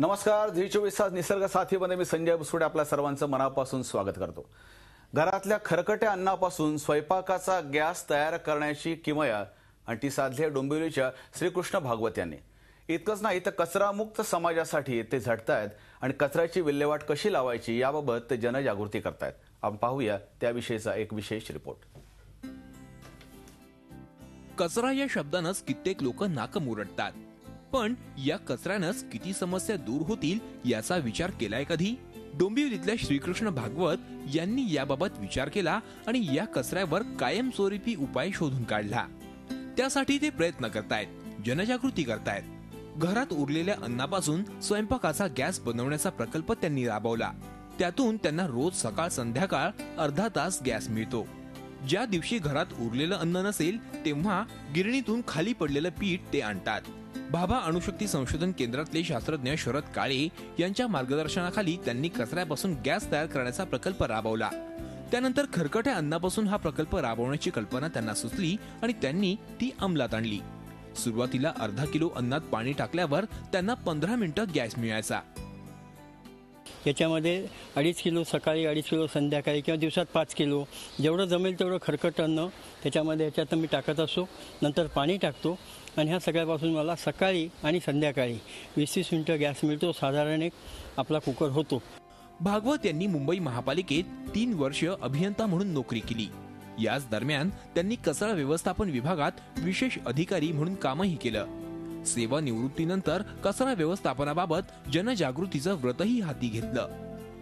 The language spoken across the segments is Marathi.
नमस्कार. झी 24 तास निसर्ग साथीमध्ये मी संजय बुसुडे आपल्या सर्वांचं मनापासून स्वागत करतो. घरातल्या खरकट्या अन्नापासून स्वयंपाकाचा गॅस तयार करण्याची किमया आणि ती साधली डोंबिवलीच्या श्रीकृष्ण भागवत यांनी. इतकंच नाही तर कचरामुक्त समाजासाठी ते झटतायत आणि कचऱ्याची विल्हेवाट कशी लावायची याबाबत ते जनजागृती करतायत. आपण पाहूया त्याविषयीचा एक विशेष रिपोर्ट. कचरा या शब्दानंच कित्येक लोक नाक मुरडतात, पण या कचऱ्यानंच किती समस्या दूर होतील याचा विचार केलाय कधी? डोंबिवलीतल्या श्रीकृष्ण भागवत यांनी याबाबत विचार केला आणि या कचऱ्यावर कायमस्वरूपी उपाय शोधून काढला. त्यासाठी ते प्रयत्न करतायत, जनजागृती करतायत. घरात उरलेल्या अन्नापासून स्वयंपाकाचा गॅस बनवण्याचा प्रकल्प त्यांनी राबवला. त्यातून त्यांना रोज सकाळ संध्याकाळ अर्धा तास गॅस मिळतो. ज्या दिवशी घरात उरलेलं अन्न नसेल तेव्हा गिरणीतून खाली पडलेलं पीठ ते आणतात. भाभा अणुशक्ती संशोधन केंद्रातले शास्त्रज्ञ शरद काळे यांच्या मार्गदर्शनाखाली त्यांनी कचऱ्यापासून गॅस तयार करण्याचा प्रकल्प राबवला. त्यानंतर खरकट्या अन्नापासून हा प्रकल्प राबवण्याची कल्पना त्यांना सुचली आणि त्यांनी ती अंमलात आणली. सुरुवातीला अर्धा किलो अन्नात पाणी टाकल्यावर त्यांना 15 मिनिटं गॅस मिळायचा. याच्यामध्ये 2.5 किलो सकाळी, 2.5 किलो संध्याकाळी किंवा दिवसात 5 किलो जेवढं जमेल तेवढं खरकट अन्न त्याच्यामध्ये याच्यात मी टाकत असतो. नंतर पाणी टाकतो आणि ह्या सगळ्यापासून मला सकाळी आणि संध्याकाळी 20-30 मिनिटं गॅस मिळतो. साधारण एक आपला कुकर होतो. भागवत यांनी मुंबई महापालिकेत 3 वर्ष अभियंता म्हणून नोकरी केली. याच दरम्यान त्यांनी कचरा व्यवस्थापन विभागात विशेष अधिकारी म्हणून कामही केलं. सेवानिवृत्तीनंतर कचरा व्यवस्थापनाबाबत जनजागृतीचं व्रतही हाती घेतलं.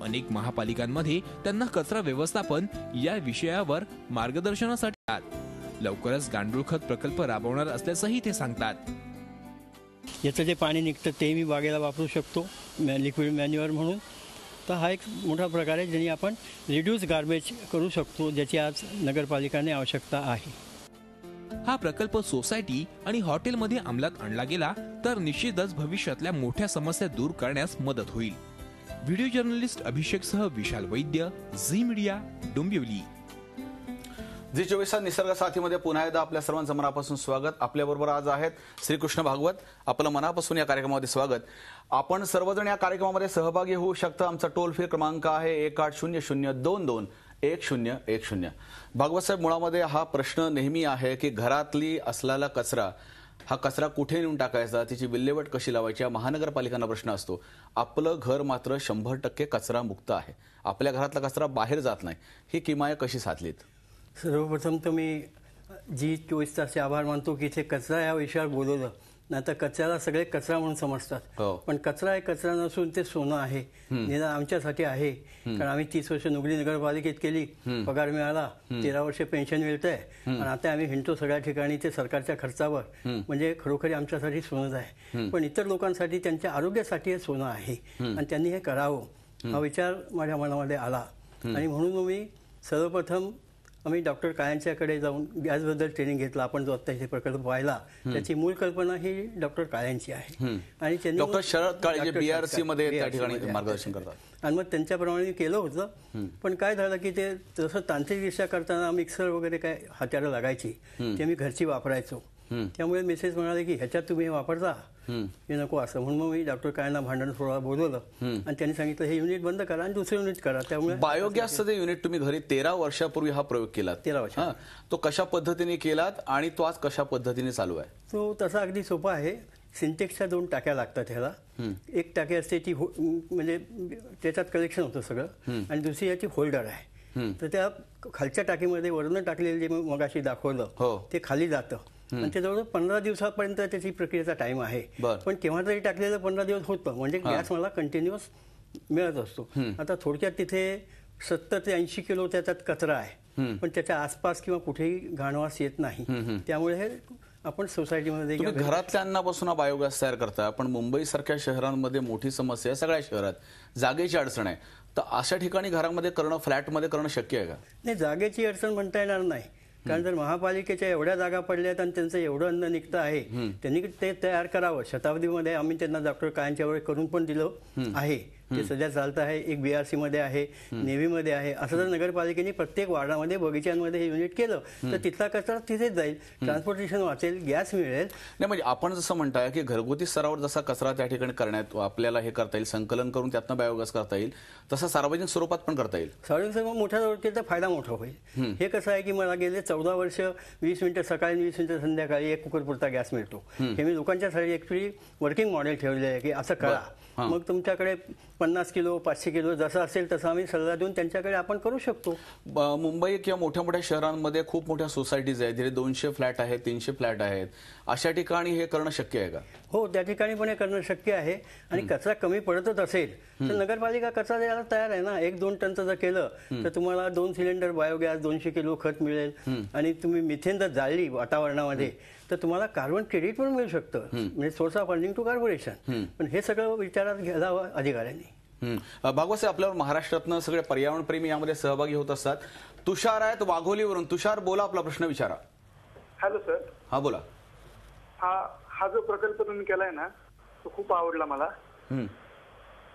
अनेक महापालिकांमध्ये त्यांना कचरा व्यवस्थापन या विषयावर मार्गदर्शनासाठी लवकरच गांडूळ खत प्रकल्प राबवणार असल्याचंही ते सांगतात. याचं जे पाणी निघतं ते मी बागेला वापरू शकतो लिक्विड मॅन्युअर म्हणून. तर हा एक मोठा प्रकार आहे ज्याने आपण रिड्यूस गार्बेज करू शकतो, ज्याची आज नगरपालिकाने आवश्यकता आहे. हा प्रकल्प सोसायटी आणि हॉटेलमध्ये अंमलात आणला गेला तर निश्चितच भविष्यातल्या मोठ्या समस्या दूर करण्यास मदत होईल. व्हिडिओ जर्नलिस्ट अभिषेक सह विशाल वैद्य, झी मीडिया, डोंबिवली. झी 24 तास निसर्ग साथीमध्ये पुन्हा एकदा आपल्या सर्वांचं मनापासून स्वागत. आपल्याबरोबर आज आहेत श्रीकृष्ण भागवत. आपलं मनापासून या कार्यक्रमामध्ये स्वागत. आपण सर्वजण या कार्यक्रमामध्ये सहभागी होऊ शकता. आमचा टोल फ्री क्रमांक आहे 1800221010. भागवत साहेब, मुळामध्ये हा प्रश्न नेहमी आहे की घरातली असलेला कचरा, हा कचरा कुठे नेऊन टाकायचा, तिची विल्हेवाट कशी लावायची, हा महानगरपालिकांना प्रश्न असतो. आपलं घर मात्र 100% कचरा मुक्त आहे. आपल्या घरातला कचरा बाहेर जात नाही. ही किमया कशी साधलीत? सर्वप्रथम तर मी झी 24 तासचे आभार मानतो की इथे कचरा या विषयावर बोलवलं. नाही तर कचऱ्याला सगळे कचरा म्हणून समजतात. पण कचरा हे कचरा नसून ते सोनं आहे. निदान आमच्यासाठी आहे. कारण आम्ही 30 वर्ष नोकरी नगरपालिकेत केली, पगार मिळाला, 13 वर्ष पेन्शन मिळतंय आणि आता आम्ही हिंडतो सगळ्या ठिकाणी ते सरकारच्या खर्चावर. म्हणजे खरोखरी आमच्यासाठी सोनंच आहे. पण इतर लोकांसाठी त्यांच्या आरोग्यासाठी हे सोनं आहे आणि त्यांनी हे करावं हा विचार माझ्या मनामध्ये आला. आणि म्हणून मी सर्वप्रथम आम्ही डॉक्टर काळ्यांच्याकडे जाऊन गॅसबद्दल ट्रेनिंग घेतलं. आपण जो आता इथे प्रकल्प पाहिला त्याची मूळ कल्पना ही डॉक्टर काळ्यांची आहे आणि त्यांनी डॉक्टर शरद काळे BRC मध्ये त्या ठिकाणी मार्गदर्शन करतात आणि मग त्यांच्याप्रमाणे केलं होतं. पण काय झालं की ते तसं तांत्रिकदृष्ट्या करताना मिक्सर वगैरे काय हाताळायला लागायची, ते मी घरची वापरायचो. त्यामुळे मिसेस म्हणाले की ह्याच्यात तुम्ही वापरता, हे नको असं. म्हणून मग मी डॉक्टर काळ्यांना भांडण थोडा बोलवलं आणि त्यांनी सांगितलं हे युनिट बंद करा आणि दुसरं युनिट करा. त्यामुळे बायोगॅसचं जे युनिट तुम्ही घरी 13 वर्षापूर्वी हा प्रयोग केला, 13 वर्ष, तो कशा पद्धतीने केलात आणि तो आज कशा पद्धतीने चालू आहे? तो तसा अगदी सोपा आहे. सिंटेक्सच्या 2 टाक्या लागतात ह्याला. एक टाकी असते ती म्हणजे त्याच्यात कलेक्शन होतं सगळं आणि दुसरी याची होल्डर आहे. तर त्या खालच्या टाकीमध्ये वरून टाकलेलं जे मगाशी दाखवलं ते खाली जातं आणि ते जवळजवळ 15 दिवसापर्यंत त्याची प्रक्रियेचा टाइम आहे. पण केव्हा तरी टाकलेलं 15 दिवस होतं म्हणजे गॅस मला कंटिन्युअस मिळत असतो. आता थोडक्यात तिथे 70 ते 80 किलो त्याच्यात कचरा आहे, पण त्याच्या आसपास किंवा कुठेही घाणवास येत नाही. त्यामुळे हे आपण सोसायटीमध्ये घरातल्या अन्नापासून बायोगॅस तयार करता. पण मुंबई सारख्या शहरांमध्ये मोठी समस्या आहे, सगळ्या शहरात जागेची अडचण आहे. तर अशा ठिकाणी घरामध्ये करणं, फ्लॅटमध्ये करणं शक्य आहे का? नाही, जागेची अडचण म्हणता येणार नाही. कारण जर महापालिकेच्या एवढ्या जागा पडल्यात आणि त्यांचं एवढं अन्न निघतं आहे, त्यांनी ते तयार करावं. शताब्दीमध्ये आम्ही त्यांना डॉक्टर काळ्यांच्या वेळी करून पण दिलं आहे. ते सध्या चालत आहे. एक BRC मध्ये आहे, नेव्हीमध्ये आहे. असं जर नगरपालिकेने प्रत्येक वार्डामध्ये बगीच्यांमध्ये हे युनिट केलं तर तिथला कचरा तिथेच जाईल, ट्रान्सपोर्टेशन वाचेल, गॅस मिळेल. नाही म्हणजे आपण जसं म्हणताय की घरगुती स्तरावर जसा कचरा त्या ठिकाणी करण्यात आपल्याला हे करता येईल, संकलन करून त्यातनं बायोगॅस करता येईल, तसं सार्वजनिक स्वरूपात पण करता येईल. सार्वजनिक स्वरूपात मोठ्या तर फायदा मोठा होईल. हे कसं आहे की मला गेले 14 वर्ष 20 मिनिटं सकाळी 20 मिनिटं संध्याकाळी एक कुकरपुरता गॅस मिळतो. हे मी लोकांच्यासाठी ॲक्च्युली वर्किंग मॉडेल ठेवलेलं आहे की असं करा. मग तुमच्याकडे 50 किलो 500 किलो जसं असेल तसं आम्ही सल्ला देऊन त्यांच्याकडे आपण करू शकतो. मुंबई किंवा मोठ्या मोठ्या शहरांमध्ये खूप मोठ्या सोसायटीज आहेत, जिथे 200 फ्लॅट आहेत, 300 फ्लॅट आहेत. अशा ठिकाणी हे करणं शक्य आहे का? हो, त्या ठिकाणी पण हे करणं शक्य आहे. आणि कचरा कमी पडतच असेल तर नगरपालिका कचरा द्यायला तयार आहे ना. 1-2 टनचं जर केलं तर तुम्हाला 2 सिलेंडर बायोगॅस, 200 किलो खत मिळेल. आणि तुम्ही मिथेन जर जाळली वातावरणामध्ये तर तुम्हाला कार्बन क्रेडिट पण मिळू शकतं. म्हणजे source of earning to corporation. पण हे सगळं विचारात घ्यायला हवं अधिकाऱ्यांनी. भागवत साहेब, आपल्यावर महाराष्ट्रातनं सगळे पर्यावरणप्रेमी यामध्ये सहभागी होत असतात. तुषार आहेत वाघोलीवरून. तुषार, बोला, आपला प्रश्न विचारा. Hello sir. हा बोला. हा जो प्रकल्प तुम्ही केलाय ना तो खूप आवडला मला.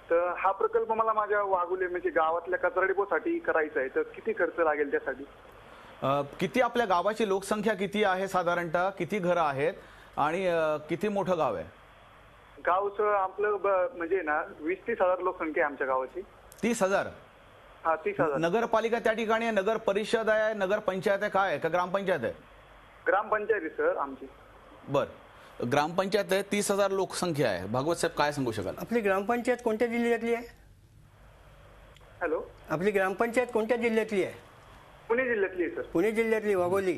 तर हा प्रकल्प मला माझ्या वाघोली म्हणजे गावातल्या कचरा डिपोसाठी करायचा आहे. तर किती खर्च लागेल त्यासाठी? किती आपल्या गावाची लोकसंख्या किती आहे साधारणतः, किती घरं आहेत आणि किती मोठं गाव आहे? गावचं आपलं म्हणजे ना 20-30 हजार लोकसंख्या आहे आमच्या गावाची. 30,000? हा, 30,000. नगरपालिका त्या ठिकाणी आहे, नगर परिषद आहे, नगर पंचायत आहे, काय आहे का ग्रामपंचायत आहे? ग्रामपंचायत आहे सर आमची. बर, ग्रामपंचायत आहे, 30,000 लोकसंख्या आहे. भागवत साहेब काय सांगू शकाल? आपली ग्रामपंचायत कोणत्या जिल्ह्यातली आहे? हॅलो. आपली ग्रामपंचायत कोणत्या जिल्ह्यातली आहे? पुणे जिल्ह्यातली आहे सर. पुणे जिल्ह्यातली वाघोली.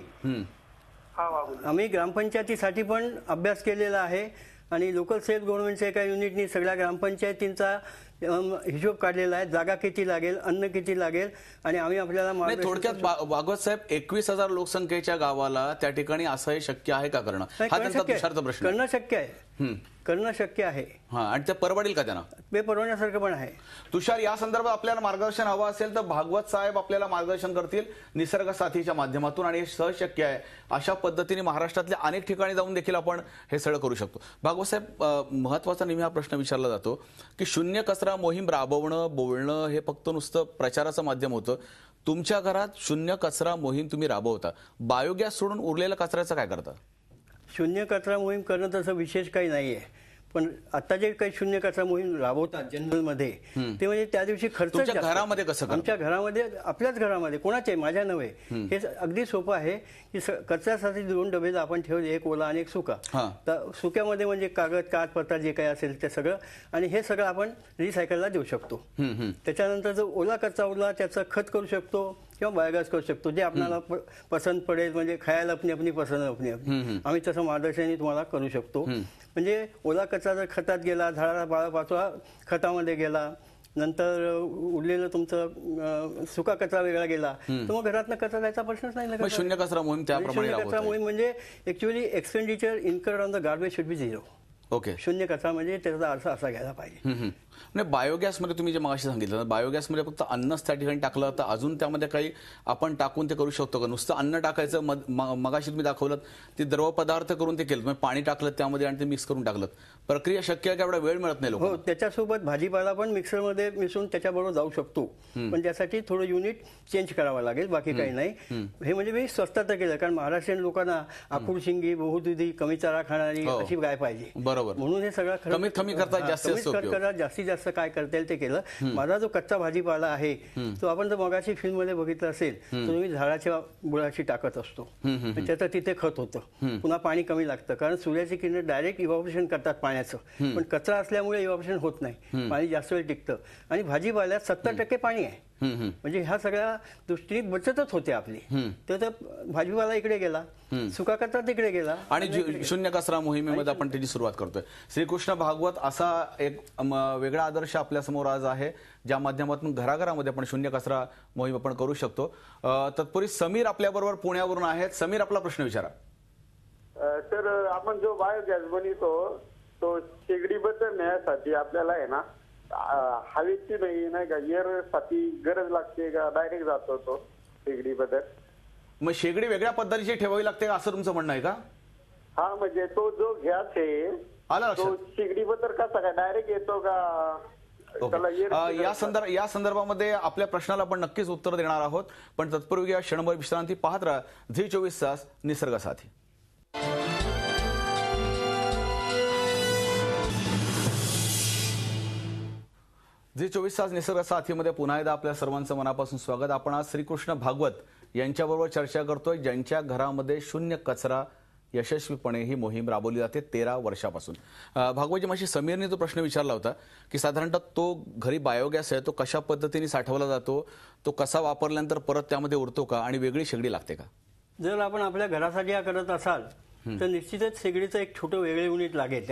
हा, वाघोली. आम्ही ग्रामपंचायतीसाठी पण अभ्यास केलेला आहे आणि लोकल सेल्फ गव्हर्नमेंटच्या एका युनिटनी सगळ्या ग्रामपंचायतींचा हिशोब काढलेला आहे. जागा किती लागेल, अन्न किती लागेल आणि आम्ही आपल्याला थोडक्यात भागवत साहेब 21,000 लोकसंख्येच्या गावाला त्या ठिकाणी असं हे शक्य आहे का करणं? हा त्यांचा तुषारचा प्रश्न. करणं शक्य आहे, करणं शक्य आहे. हा, आणि ते परवडेल का त्यांना? ते परवडण्यासारखं पण आहे. तुषार, या संदर्भात आपल्याला मार्गदर्शन हवं असेल तर भागवत साहेब आपल्याला मार्गदर्शन करतील निसर्ग साथीच्या माध्यमातून, आणि हे सहज शक्य आहे. अशा पद्धतीने महाराष्ट्रातल्या अनेक ठिकाणी जाऊन देखील आपण हे सगळं करू शकतो. भागवत साहेब, महत्वाचा नेहमी हा प्रश्न विचारला जातो की शून्य कचरा मोहीम राबवणं, बोलणं हे फक्त नुसतं प्रचाराचं माध्यम होतं. तुमच्या घरात शून्य कचरा मोहीम तुम्ही राबवता, बायोगॅस सोडून उरलेल्या कचऱ्याचं काय करता? शून्य कचरा मोहीम करणं तसं विशेष काही नाहीये. पण आता जे काही शून्य कचरा मोहीम राबवतात जनरलमध्ये ते म्हणजे त्या दिवशी खर्च तुमच्या घरामध्ये कसं? आमच्या घरामध्ये, आपल्याच घरामध्ये, कोणाचे, माझ्या नव्हे. हे अगदी सोपं आहे की कचऱ्यासाठी 2 डबे आपण ठेवले, एक ओला आणि एक सुका. तर सुक्यामध्ये म्हणजे कागदपत्र जे काही असेल ते सगळं, आणि हे सगळं आपण रिसायकलला देऊ शकतो. त्याच्यानंतर जो ओला कचरा उरला त्याचं खत करू शकतो किंवा बायोगॅस करू शकतो, जे आपल्याला पसंत पडेल. म्हणजे खायला अपनी पसंत अपनी आम्ही तसं मार्गदर्शनही तुम्हाला करू शकतो. म्हणजे ओला कचरा जर खतात गेला, झाडाला पाचवा खतामध्ये गेला, नंतर उरलेलं तुमचं सुका कचरा वेगळा गेला तर मग घरातनं कचरा जायचा प्रश्नच नाही. शून्य कचरा मोहीम त्याप्रमाणे शून्य कचरा मोहीम म्हणजे actually expenditure incurred on the garbage should be 0. Okay. शून्य कचरा म्हणजे त्याचा अर्थ असा घ्यायला पाहिजे. नाही, बायोगॅसमध्ये तुम्ही जे मगाशी सांगितलं, बायोगॅसमध्ये फक्त अन्नच त्या ठिकाणी टाकलं तर अजून त्यामध्ये काही आपण टाकून ते करू शकतो का? नुसतं अन्न टाकायचं, मगाशी तुम्ही दाखवलं ते द्रव पदार्थ करून ते केलं, म्हणजे पाणी टाकलं त्यामध्ये आणि ते मिक्स करून टाकलं, प्रक्रिया शक्य आहे का? एवढा वेळ मिळत नाही लोक. हो, त्याच्यासोबत भाजीपाला पण मिक्सरमध्ये मिसळून त्याच्याबरोबर जाऊ शकतो. पण त्यासाठी थोडं युनिट चेंज करावं लागेल, बाकी काही नाही. हे म्हणजे मी स्वस्तात केलं, कारण महाराष्ट्रीयन लोकांना आकुड शिंगी, बहुदुधी, कमी चारा खाणारी अशी गाय पाहिजे. बरोबर. म्हणून हे सगळं कमीत कमी करता जास्तीत जास्त काय करता येईल ते केलं. माझा जो कच्चा भाजीपाला आहे तो आपण जर मगाशी फिल्म मध्ये बघितलं असेल तर मी झाडाच्या बुडाची टाकत असतो. त्याचं तिथे खत होतं. पुन्हा पाणी कमी लागतं, कारण सूर्याची किरण डायरेक्ट इव्हॅपोरेशन करतात पाण्याचं. पण कचरा असल्यामुळे इव्हॅपोरेशन होत नाही, पाणी जास्त वेळ टिकतं. आणि भाजीपाल्यात 70% पाणी आहे. म्हणजे ह्या सगळ्या दृष्टीने बचतच होते आपली. तर भाजीपाला इकडे गेला, सुका कचरा तिकडे गेला, आणि शून्य कचरा मोहिमेमध्ये आपण त्याची सुरुवात करतोय. श्रीकृष्ण भागवत असा एक वेगळा आदर्श आपल्या समोर आज आहे, ज्या माध्यमातून घराघरामध्ये आपण शून्य कचरा मोहीम आपण करू शकतो. तत्पूर्वी समीर आपल्याबरोबर पुण्यावरून आहेत. समीर, आपला प्रश्न विचारा. सर, आपण जो बायोगॅस बनवतो तो शेगडीबद्द न्यायासाठी आपल्याला आहे ना हवेची नाही का एअर साठी गरज लागते का डायरेक्ट जातो तो शेगडीबद्दल? मग शेगडी वेगळ्या पद्धतीची ठेवावी लागते असं तुमचं म्हणणं आहे का? हा, म्हणजे तो जो गॅस आहे तो शेगडीबद्दल कसा काय डायरेक्ट येतो का त्याला एअर या संदर्भामध्ये आपल्या प्रश्नाला आपण नक्कीच उत्तर देणार आहोत, पण तत्पूर्वी या क्षणभर विश्रांती पाहत राहा झी 24 तास निसर्ग साथी. झी 24 तास निसर्ग साथीमध्ये पुन्हा एकदा आपल्या सर्वांचं मनापासून स्वागत. आपण आज श्रीकृष्ण भागवत यांच्याबरोबर चर्चा करतोय, ज्यांच्या घरामध्ये शून्य कचरा यशस्वीपणे ही मोहीम राबवली जाते 13 वर्षापासून. भागवतजी, माशी समीरने तो प्रश्न विचारला होता की साधारणतः तो घरी बायोगॅस आहे तो कशा पद्धतीने साठवला जातो, तो कसा वापरल्यानंतर परत त्यामध्ये उरतो का आणि वेगळी शेगडी लागते का? जर आपण आपल्या घरासाठी हा करत असाल तर निश्चितच शेगडीचं एक छोटं वेगळं युनिट लागेल.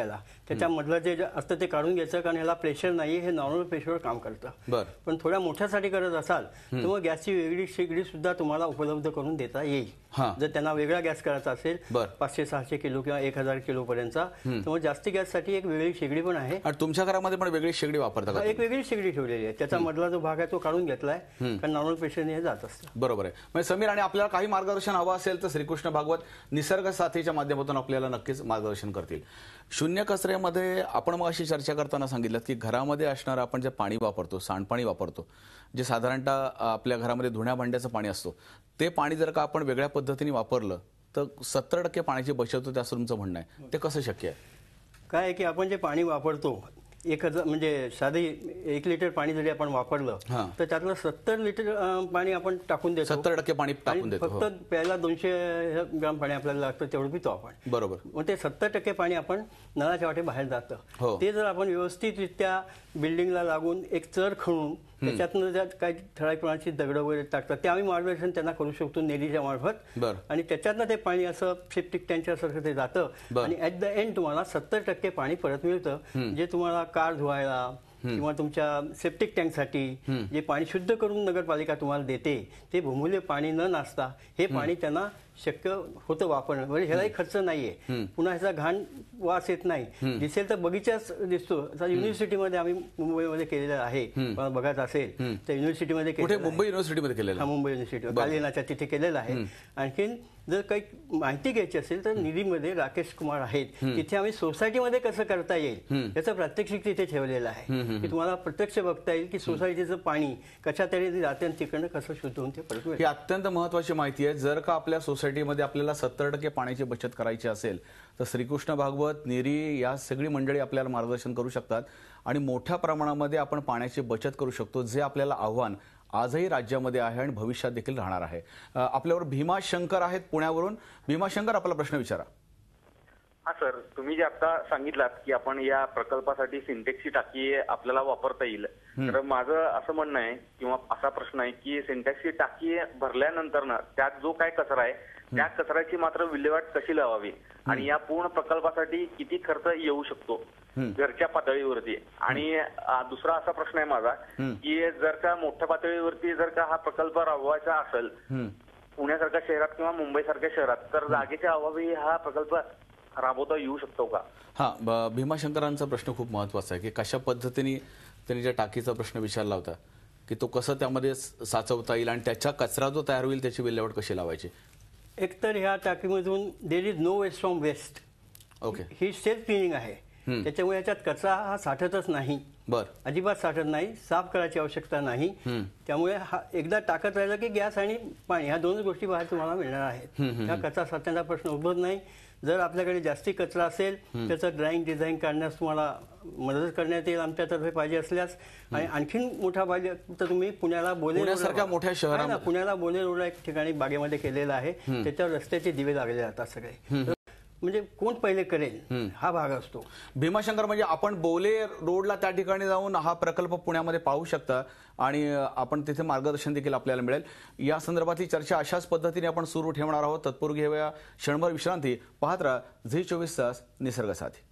त्याच्यामधलं जे असतं ते काढून घ्यायचं, कारण ह्याला प्रेशर नाही, हे नॉर्मल प्रेशरवर काम करतं. पण थोड्या मोठ्यासाठी करत असाल तर मग गॅसची वेगळी शेगडी सुद्धा तुम्हाला उपलब्ध करून देता येईल. जर त्यांना वेगळा गॅस करायचा असेल 500-600 किलो किंवा 1000 किलो पर्यंतचा, तर मग जास्ती गॅससाठी एक वेगळी शेगडी पण आहे. आणि तुमच्या घरामध्ये पण वेगळी शेगडी वापरता का? एक वेगळी शेगडी ठेवलेली आहे, त्याचा मधला जो भाग आहे तो काढून घेतलाय, कारण नॉर्मल प्रेशरने हे जात असतं. बरोबर आहे. म्हणजे समीर, आणि आपल्याला काही मार्गदर्शन हवं असेल तर श्रीकृष्ण भागवत निसर्ग साथीच्या माध्यमातून आपल्याला नक्कीच मार्गदर्शन करतील. शून्य कचऱ्यामध्ये आपण मग अशी चर्चा करताना सांगितलं की घरामध्ये असणारं आपण जे पाणी वापरतो, सांडपाणी वापरतो, जे साधारणतः आपल्या घरामध्ये धुण्या भांड्याचं पाणी असतो, ते पाणी जर का आपण वेगळ्या पद्धतीने वापरलं तर 70% पाण्याची बचत होते असं तुमचं म्हणणं आहे. ते कसं शक्य आहे? काय आहे की आपण जे पाणी वापरतो 1000 म्हणजे साधे 1 लिटर पाणी जरी आपण वापरलं तर त्यातलं 70 लिटर पाणी आपण टाकून देतो. 70% पाणी टाकून देतो. फक्त प्यायला 200 ग्राम पाणी आपल्याला लागतं, तेवढं पितो आपण. बरोबर. मग ते 70% पाणी आपण नळाच्या वाटे बाहेर जातं. ते जर आपण व्यवस्थितरित्या बिल्डिंगला लागून एक चर खणून त्याच्यातनं ज्यात काही ठराविक प्रमाणाची दगड वगैरे टाकतात, ते आम्ही मार्गदर्शन त्यांना करू शकतो नेलीच्या मार्फत. आणि त्याच्यातनं ते पाणी असं सेप्टिक टँकसारखं ते जातं आणि ऍट द एंड तुम्हाला 70% पाणी परत मिळतं, जे तुम्हाला कार धुवायला किंवा तुमच्या सेप्टिक टँकसाठी जे पाणी शुद्ध करून नगरपालिका तुम्हाला देते, ते बहुमूल्य पाणी न नसता हे पाणी त्यांना शक्य होतं वापरणं. म्हणजे ह्यालाही खर्च नाहीये, पुन्हा ह्याचा घाण वास येत नाही. दिसेल तर बगीचाच दिसतो. युनिव्हर्सिटीमध्ये आम्ही मुंबईमध्ये केलेलं आहे, बघायचं असेल तर युनिव्हर्सिटीमध्ये मुंबई युनिव्हर्सिटीमध्ये केलेलं आहे. मुंबई युनिव्हर्सिटी कालिनाच्या तिथे केलेलं आहे. आणखीन जर काही माहिती घ्यायची असेल तर निधीमध्ये राकेश कुमार आहेत, तिथे आम्ही सोसायटीमध्ये कसं करता येईल याचं प्रात्यक्षिक तिथे ठेवलेलं आहे की तुम्हाला प्रत्यक्ष बघता येईल की सोसायटीचं पाणी कशा तऱ्हेने जाते आणि तिकडनं कसं शुद्ध होऊन ते परत ही अत्यंत महत्वाची माहिती आहे. जर का आपल्या सोसायटीमध्ये आपल्याला 70% पाण्याची बचत करायची असेल तर श्रीकृष्ण भागवत, निरी या सगळी मंडळी आपल्याला मार्गदर्शन करू शकतात आणि मोठ्या प्रमाणामध्ये आपण पाण्याची बचत करू शकतो, जे आपल्याला आव्हान आजही राज्यामध्ये आहे आणि भविष्यात देखील राहणार आहे. आपल्यावर भीमाशंकर आहेत पुण्यावरून. भीमाशंकर, आपला प्रश्न विचारा. हा सर, तुम्ही जे आता सांगितलात की आपण या प्रकल्पासाठी सिंटेक्सची टाकी आपल्याला वापरता येईल, तर माझं असं म्हणणं आहे किंवा असा प्रश्न आहे की सिंटेक्सची टाकी भरल्यानंतर ना त्यात जो काय कचरा आहे त्या कचऱ्याची मात्र विल्हेवाट कशी लावावी आणि या पूर्ण प्रकल्पासाठी किती खर्च येऊ शकतो घरच्या पातळीवरती. आणि दुसरा असा प्रश्न आहे माझा की जर का मोठ्या पातळीवरती जर का हा प्रकल्प राबवायचा असेल पुण्यासारख्या शहरात किंवा मुंबईसारख्या शहरात, तर जागेच्या अभावी हा प्रकल्प राबवता येऊ शकतो का? हा, भीमाशंकरांचा प्रश्न खूप महत्वाचा आहे की कशा पद्धतीने त्यांनी ज्या टाकीचा प्रश्न विचारला होता की तो कसं त्यामध्ये साचवता येईल आणि त्याच्या कचरा जो तयार होईल त्याची विल्हेवाट कशी लावायची. एकतर ह्या टाकीमधून there is no waste from waste. Okay. ही सेल्फ क्लिनिंग आहे, त्याच्यामुळे याच्यात कचरा हा साठतच नाही. अजिबात साठत नाही, साफ करायची आवश्यकता नाही. त्यामुळे हा एकदा टाकत राहिलं की गॅस आणि पाणी ह्या दोनच गोष्टी बाहेर तुम्हाला मिळणार आहेत. त्या कचरा साठण्याचा प्रश्न उद्भवत नाही. जर आपल्याकडे जास्ती कचरा असेल त्याचं ड्रॉइंग डिझाईन काढण्यास तुम्हाला मदत करण्यात येईल आमच्यातर्फे पाहिजे असल्यास. आणि आणखीन मोठा पाहिजे तर तुम्ही पुण्याला पुण्यासारख्या मोठ्या शहरात, पुण्याला बोले रोडला एक ठिकाणी बागेमध्ये केलेलं आहे, त्याच्यावर रस्त्याचे दिवे लागले जातात सगळे. म्हणजे कोण पहिले करेल हा भाग असतो. भीमाशंकर, म्हणजे आपण बोले रोडला त्या ठिकाणी जाऊन हा प्रकल्प पुण्यामध्ये पाहू शकता आणि आपण तिथे मार्गदर्शन देखील आपल्याला मिळेल. या संदर्भातली चर्चा अशाच पद्धतीने आपण सुरू ठेवणार आहोत. तत्पूर्वी घेऊया क्षणभर विश्रांती. पाहत राहा झी 24 तास निसर्ग साथी.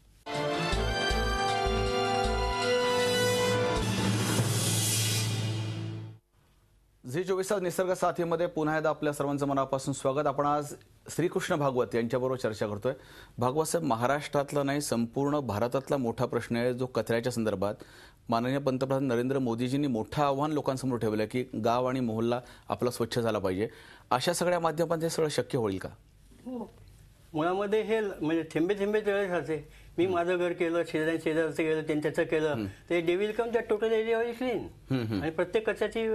झी 24 तास निसर्ग साथीमध्ये पुन्हा एकदा आपल्या सर्वांचं मनापासून स्वागत. आपण आज श्रीकृष्ण भागवत यांच्याबरोबर चर्चा करतोय. भागवत साहेब, महाराष्ट्रातला नाही संपूर्ण भारतातला मोठा प्रश्न आहे जो कचऱ्याच्या संदर्भात माननीय पंतप्रधान नरेंद्र मोदीजींनी मोठं आव्हान लोकांसमोर ठेवलं की गाव आणि मोहल्ला आपला स्वच्छ झाला पाहिजे. अशा सगळ्या माध्यमात हे सगळं शक्य होईल का? मुळामध्ये हे म्हणजे थेंबे थेंबे तळे साचे. मी माझं घर केलं, शेजारचं केलं, त्याचं केलं, ते day will come that total area is clean. आणि प्रत्येक कचऱ्याची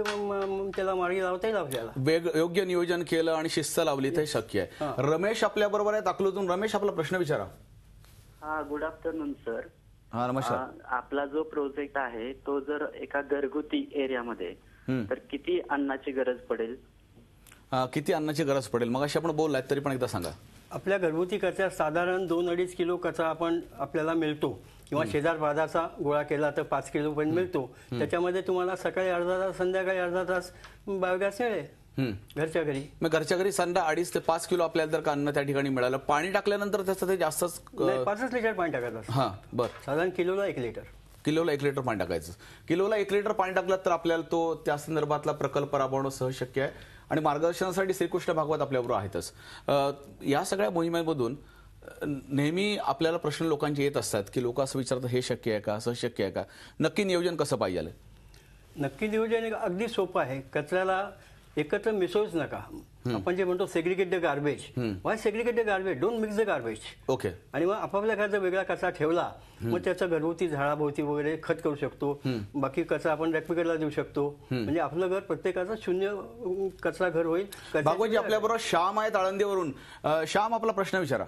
त्याला मार्गी लावता येईल आपल्याला. योग्य नियोजन केलं आणि शिस्त लावली तर शक्य आहे. रमेश आपल्या बरोबर आहेत अकलूजून. रमेश, आपला प्रश्न विचारा. हा, गुड आफ्टरनून सर. हा, नमस्कार. आपला जो प्रोजेक्ट आहे तो जर एका घरगुती एरियामध्ये, तर किती अन्नाची गरज पडेल? किती अन्नाची गरज पडेल मग अशी आपण बोललाय, तरी पण एकदा सांगा. आपल्या घरगुती कचऱ्यात साधारण 2-2.5 किलो कचरा आपल्याला मिळतो, किंवा शेजार पाजाचा गोळा केला तर 5 किलो पण मिळतो. त्याच्यामध्ये तुम्हाला सकाळी अर्धा तास, संध्याकाळी अर्धा तास बायोगॅस मिळेल घरच्या घरी. मग घरच्या घरी संडा 2.5 ते 5 किलो आपल्याला जर का अन्न त्या ठिकाणी मिळालं, पाणी टाकल्यानंतर त्याचं ते जास्तच 5 लिटर पाणी टाकायचं. हा, बर. साधारण किलोला 1 लिटर. किलोला 1 लिटर पाणी टाकायचं. किलोला 1 लिटर पाणी टाकलं तर आपल्याला तो त्या संदर्भातला प्रकल्प राबवणं सहज शक्य आहे. आणि मार्गदर्शनासाठी श्रीकृष्ण भागवत आपल्याबरोबर आहेतच. या सगळ्या मोहिमेमधून नेहमी आपल्याला प्रश्न लोकांचे येत असतात की लोक असं विचारतात, हे शक्य आहे का, असं शक्य आहे का? नक्की नियोजन कसं पाहिजे? नक्की नियोजन अगदी सोपं आहे. कचऱ्याला एकत्र मिसळूच नका. आपण जे म्हणतो segregate the garbage. Y segregate the garbage? Don't mix the garbage. Okay. आणि मग आपापल्या घरचा वेगळा कचरा ठेवला, मग त्याचा घरगुती झाडाभोवती वगैरे खत करू शकतो. बाकी कचरा आपण रॅकपिकरला देऊ शकतो. म्हणजे आपलं घर प्रत्येकाचं शून्य कचरा घर होईल. भागवतजी आपल्याबरोबर श्याम आहेत आळंदीवरून. श्याम, आपला प्रश्न विचारा.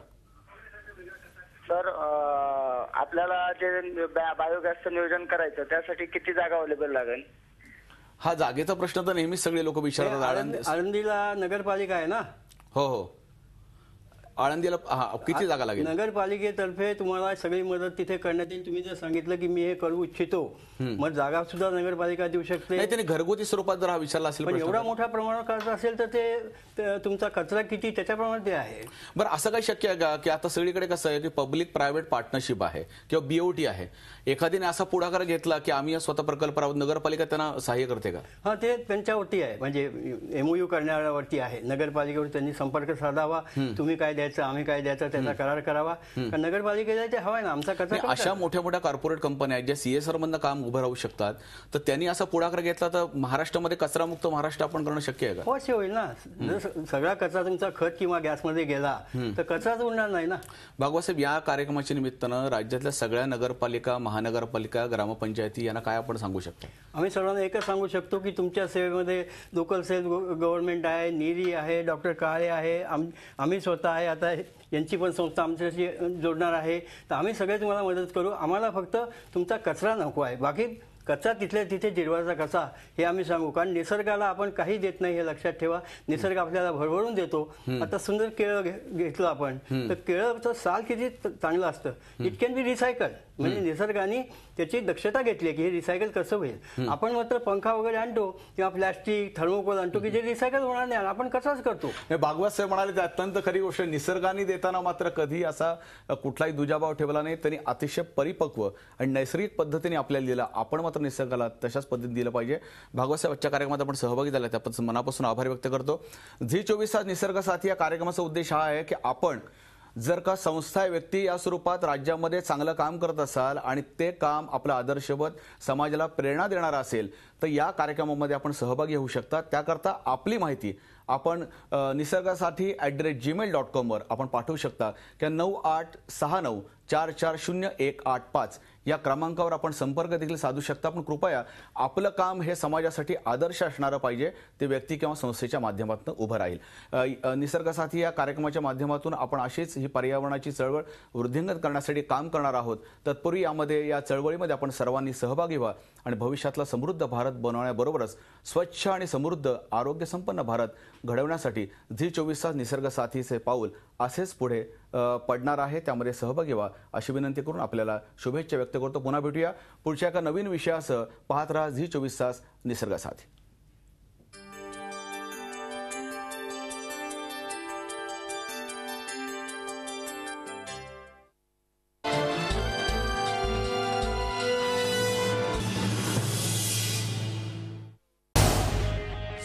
सर, आपल्याला जे बायोगॅसचं नियोजन करायचं त्यासाठी किती जागा अवेलेबल लागेल? हा जागेचा प्रश्न तर नेहमीच सगळे लोक विचारतात. आळंदीला नगरपालिका आहे ना? हो हो, आळंदीला किती जागा लागेल? नगरपालिकेतर्फे तुम्हाला सगळी मदत तिथे करण्यात येईल. तुम्ही जर सांगितलं की मी हे करू इच्छितो, मग जागा सुद्धा नगरपालिका देऊ शकते. त्यांनी घरगुती स्वरूपात जर हा विचारला असेल, पण एवढा मोठा प्रमाणावर करायचा असेल तर ते तुमचा कचरा किती त्याच्याप्रमाणे ते आहे. बरं, असं काही शक्य आहे का की आता सगळीकडे कसं आहे की पब्लिक प्रायव्हेट पार्टनरशिप आहे किंवा बीओटी आहे, एखादीने असा पुढाकार घेतला की आम्ही स्वतः प्रकल्प राहून, नगरपालिका त्यांना सहाय्य करते का? हा, ते त्यांच्यावरती आहे. म्हणजे MOU करण्यावरती आहे. नगरपालिकेवर त्यांनी संपर्क साधावा. तुम्ही काय द्यायचं, आम्ही काय द्यायचं, त्याचा करार करावा. कारण नगरपालिकेला ते हवाय ना आमचा कचरा. अशा मोठ्या मोठ्या कॉर्पोरेट कंपन्या आहेत ज्या CSR मधनं काम उभं राहू शकतात, तर त्यांनी असा पुढाकार घेतला तर महाराष्ट्रामध्ये कचरामुक्त महाराष्ट्र आपण करणं शक्य आहे का? अवश्य होईल ना. जर सगळा कचरा तुमचा खत किंवा गॅसमध्ये गेला तर कचराच उरणार नाही ना. भागवतसाहेब, या कार्यक्रमाच्या निमित्तानं राज्यातल्या सगळ्या नगरपालिका, महानगरपालिका, ग्रामपंचायती यांना काय आपण सांगू शकतो? आम्ही सर्वांना एकच सांगू शकतो की तुमच्या सेवेमध्ये लोकल सेल्फ गव्हर्नमेंट आहे, नीरी आहे, डॉक्टर काळे आहे, आम्ही स्वतः आहे. आता यांची पण संस्था आमच्याशी जोडणार आहे. तर आम्ही सगळे तुम्हाला मदत करू. आम्हाला फक्त तुमचा कचरा नको आहे. बाकी कचरा तिथल्या तिथे जिरवायचा कसा हे आम्ही सांगू. कारण निसर्गाला आपण काही देत नाही हे लक्षात ठेवा. निसर्ग आपल्याला भरभरून देतो. आता सुंदर केळं घेतलं आपण, तर केळंचं साल किती चांगलं असतं. It can be recycle. म्हणजे निसर्गाने त्याची दक्षता घेतली की हे रिसायकल कसं होईल. आपण मात्र पंखा वगैरे आणतो किंवा प्लॅस्टिक, थर्मोकोल आणतो की जे रिसायकल होणार नाही, आपण कचराच करतो. भागवतसाहेब म्हणाले ते अत्यंत खरी गोष्ट. निसर्गाने देताना मात्र कधी असा कुठलाही दुजाभाव ठेवला नाही. त्यांनी अतिशय परिपक्व आणि नैसर्गिक पद्धतीने आपल्याला दिला. आपण मात्र निसर्गाला तशाच पद्धतीने दिलं पाहिजे. भागवतसाहेब, आजच्या कार्यक्रमात आपण सहभागी झाला त्याबद्दल मनापासून आभार व्यक्त करतो. झी 24 तास निसर्ग साथी या कार्यक्रमाचा उद्देश हा आहे की आपण जर का संस्था, व्यक्ती या स्वरूपात राज्यामध्ये चांगलं काम करत असाल आणि ते काम आपलं आदर्शवत समाजाला प्रेरणा देणारं असेल तर या कार्यक्रमामध्ये आपण सहभागी होऊ शकता. त्याकरता आपली माहिती आपण निसर्गासाठी @gmail.com वर आपण पाठवू शकता किंवा 9869440185 या क्रमांकावर आपण संपर्क देखील साधू शकता. पण कृपया आपलं काम हे समाजासाठी आदर्श असणारं पाहिजे. ते व्यक्ती किंवा संस्थेच्या माध्यमातून उभं राहील. निसर्ग साथी या कार्यक्रमाच्या माध्यमातून आपण अशीच ही पर्यावरणाची चळवळ वृद्धिंगत करण्यासाठी काम करणार आहोत. तत्पूर्वी या चळवळीमध्ये आपण सर्वांनी सहभागी व्हा आणि भविष्यातला समृद्ध भारत बनवण्याबरोबरच स्वच्छ आणि समृद्ध, आरोग्यसंपन्न भारत घडवण्यासाठी झी 24 तास निसर्ग साथीचे पाऊल असेच पुढे पडणार आहे. त्यामध्ये सहभागी व्हा अशी विनंती करून आपल्याला शुभेच्छा व्यक्त करतो. पुन्हा भेटूया पुढच्या एका नवीन विषयासह. पाहत रहा झी 24 तास निसर्ग साथी.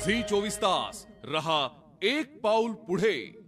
झी 24 तास रहा एक पाऊल पुढे.